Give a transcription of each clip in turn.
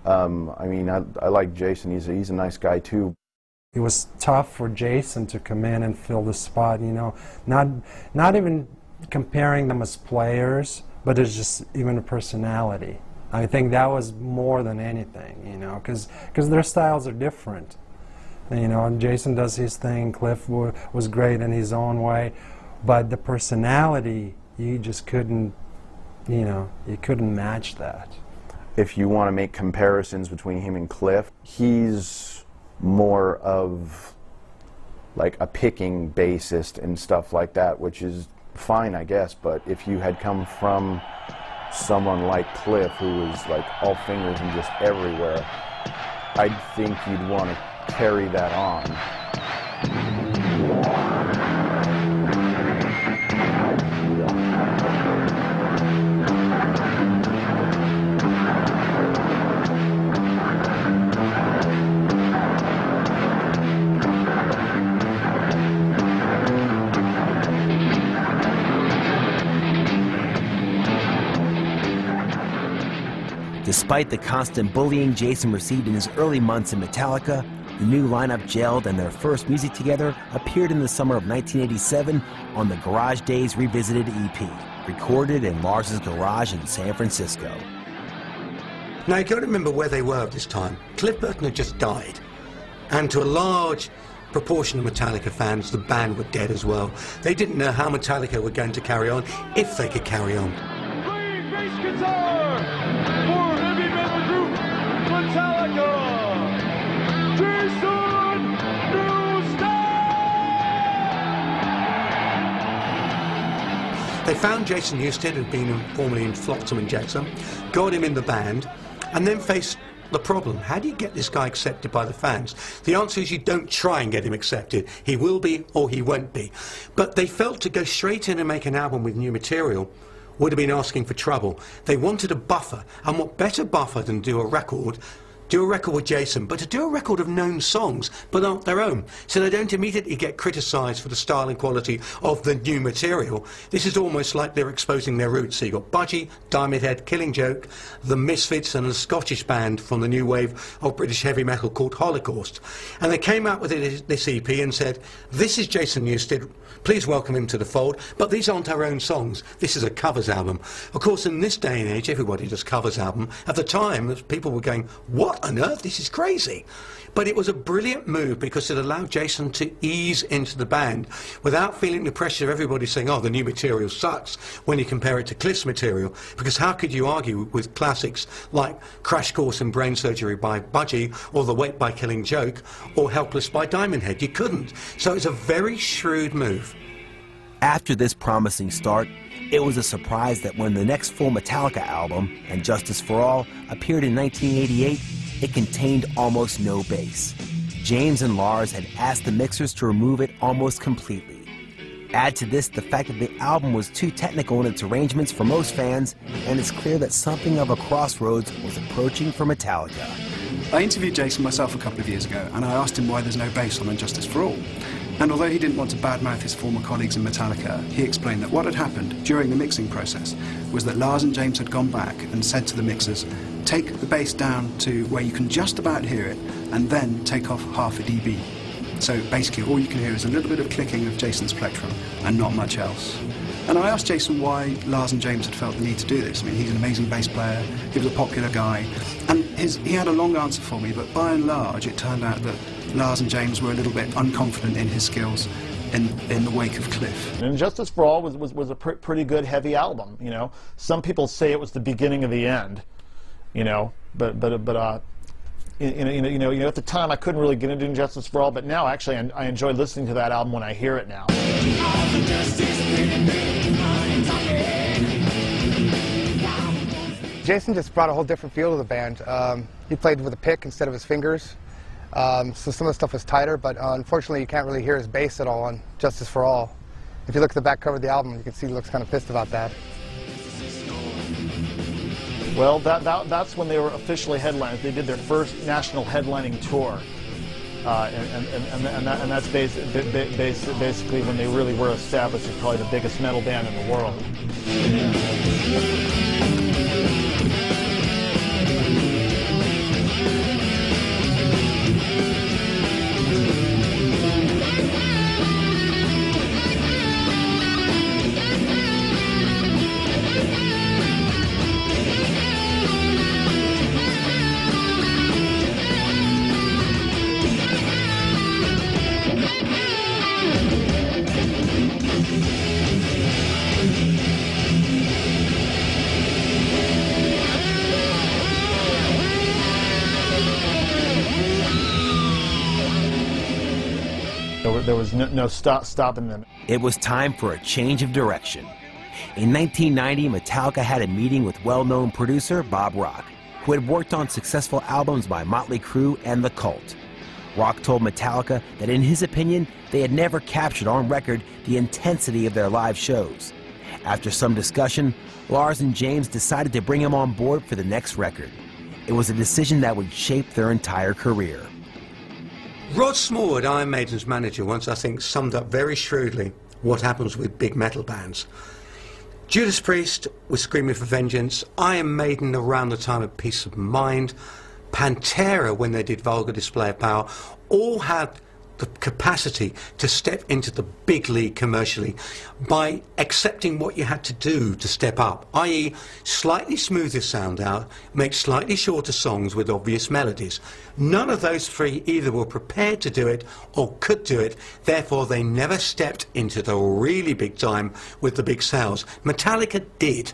I mean, I like Jason. He's a nice guy too. It was tough for Jason to come in and fill the spot, you know, not even comparing them as players, but it's just even a personality. I think that was more than anything, you know, because their styles are different. You know, and Jason does his thing, Cliff was great in his own way, but the personality, you just couldn't, you know, you couldn't match that. If you want to make comparisons between him and Cliff, he's more of like a picking bassist and stuff like that, which is fine, I guess, but if you had come from someone like Cliff, who was like all fingers and just everywhere, I think you'd want to carry that on. Despite the constant bullying Jason received in his early months in Metallica, the new lineup gelled and their first music together appeared in the summer of 1987 on the Garage Days Revisited EP, recorded in Lars's garage in San Francisco. Now you've got to remember where they were at this time. Cliff Burton had just died, and to a large proportion of Metallica fans, the band were dead as well. They didn't know how Metallica were going to carry on, if they could carry on. Playing bass guitar for heavy metal group Metallica, Jason Newsted! They found Jason Newsted, who'd been formerly in Flotsam and Jetsam, got him in the band, and then faced the problem. How do you get this guy accepted by the fans? The answer is you don't try and get him accepted. He will be or he won't be. But they felt to go straight in and make an album with new material would have been asking for trouble. They wanted a buffer, and what better buffer than do a record with Jason, but to do a record of known songs, but aren't their own, so they don't immediately get criticised for the style and quality of the new material. This is almost like they're exposing their roots. So you've got Budgie, Diamond Head, Killing Joke, the Misfits, and a Scottish band from the new wave of British heavy metal called Holocaust. And they came out with this EP and said, this is Jason Newsted, please welcome him to the fold, but these aren't our own songs, this is a covers album. Of course, in this day and age, everybody does covers album. At the time, people were going, what on earth, this is crazy. But it was a brilliant move because it allowed Jason to ease into the band without feeling the pressure of everybody saying, oh, the new material sucks when you compare it to Cliff's material, because how could you argue with classics like Crash Course and Brain Surgery by Budgie, or The Wait by Killing Joke, or Helpless by Diamond Head? You couldn't. So it's a very shrewd move. After this promising start, it was a surprise that when the next full Metallica album, And Justice for All, appeared in 1988, it contained almost no bass. James and Lars had asked the mixers to remove it almost completely. Add to this the fact that the album was too technical in its arrangements for most fans, and it's clear that something of a crossroads was approaching for Metallica. I interviewed Jason myself a couple of years ago, and I asked him why there's no bass on And Justice for All. And although he didn't want to badmouth his former colleagues in Metallica, he explained that what had happened during the mixing process was that Lars and James had gone back and said to the mixers, take the bass down to where you can just about hear it, and then take off half a dB. So basically all you can hear is a little bit of clicking of Jason's plectrum and not much else. And I asked Jason why Lars and James had felt the need to do this. I mean, he's an amazing bass player, he was a popular guy, and he had a long answer for me, but by and large it turned out that Lars and James were a little bit unconfident in his skills in the wake of Cliff. And Justice for All was a pretty good heavy album, you know. Some people say it was the beginning of the end, you know, but at the time I couldn't really get into Justice for All, but now actually I enjoy listening to that album when I hear it now. Jason just brought a whole different feel to the band. He played with a pick instead of his fingers. So some of the stuff was tighter, but unfortunately you can't really hear his bass at all on Justice for All. If you look at the back cover of the album, you can see he looks kind of pissed about that. Well, that's when they were officially headliners. They did their first national headlining tour, and that's basically when they really were established as probably the biggest metal band in the world. there was no stopping them. It was time for a change of direction. In 1990, Metallica had a meeting with well-known producer Bob Rock, who had worked on successful albums by Motley Crue and The Cult. Rock told Metallica that in his opinion, they had never captured on record the intensity of their live shows. After some discussion, Lars and James decided to bring him on board for the next record. It was a decision that would shape their entire career. Rod Smallwood, Iron Maiden's manager, once I think summed up very shrewdly what happens with big metal bands. Judas Priest was Screaming for Vengeance, Iron Maiden around the time of Peace of Mind, Pantera when they did Vulgar Display of Power, all had the capacity to step into the big league commercially by accepting what you had to do to step up, i.e. slightly smoother sound out, make slightly shorter songs with obvious melodies. None of those three either were prepared to do it or could do it, therefore they never stepped into the really big time with the big sales. Metallica did.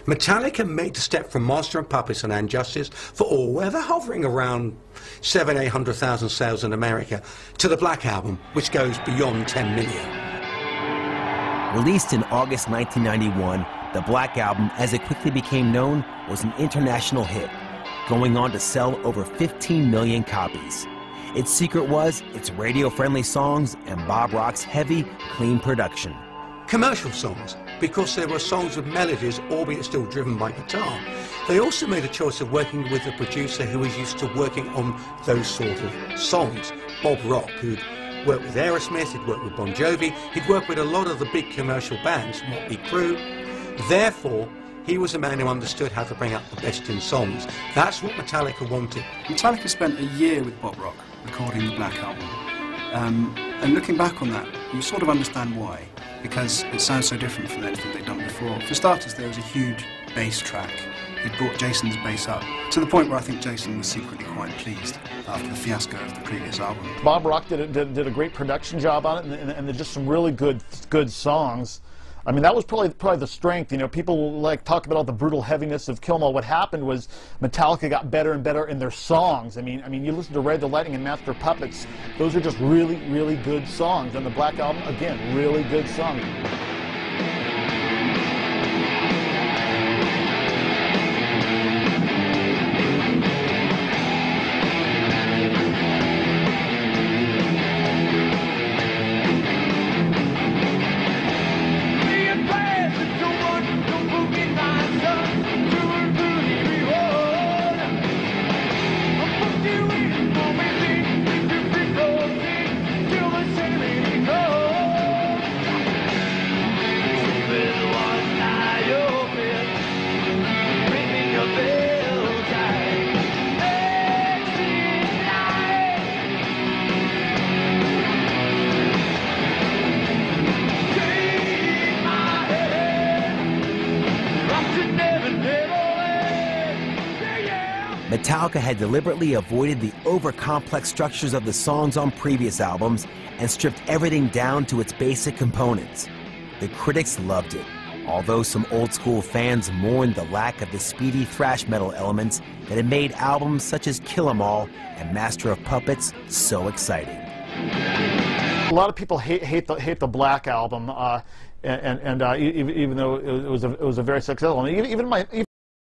Metallica made the step from Master and Puppets and Justice for all, where they're hovering around 700,000–800,000 sales in America, to the Black Album, which goes beyond 10 million. Released in August 1991, the Black Album, as it quickly became known, was an international hit, going on to sell over 15 million copies. Its secret was its radio-friendly songs and Bob Rock's heavy, clean production. Commercial songs, because there were songs with melodies, albeit still driven by guitar. They also made a choice of working with a producer who was used to working on those sort of songs. Bob Rock, who'd worked with Aerosmith, he'd worked with Bon Jovi, he'd worked with a lot of the big commercial bands, Motley Crue. Therefore, he was a man who understood how to bring out the best in songs. That's what Metallica wanted. Metallica spent a year with Bob Rock recording the Black Album. And looking back on that, you sort of understand why. Because it sounds so different from anything they'd done before. For starters, there was a huge bass track. He'd brought Jason's bass up, to the point where I think Jason was secretly quite pleased after the fiasco of the previous album. Bob Rock did a great production job on it, and there's just some really good songs. I mean, that was probably the strength. You know, people like talk about all the brutal heaviness of Kill 'Em All. What happened was Metallica got better and better in their songs. I mean, you listen to Ride the Lightning and Master of Puppets; those are just really, really good songs. And the Black Album, again, really good songs. Metallica had deliberately avoided the over-complex structures of the songs on previous albums and stripped everything down to its basic components. The critics loved it, although some old-school fans mourned the lack of the speedy thrash metal elements that had made albums such as Kill 'Em All and Master of Puppets so exciting. A lot of people hate the Black Album, even though it was a very successful one. Even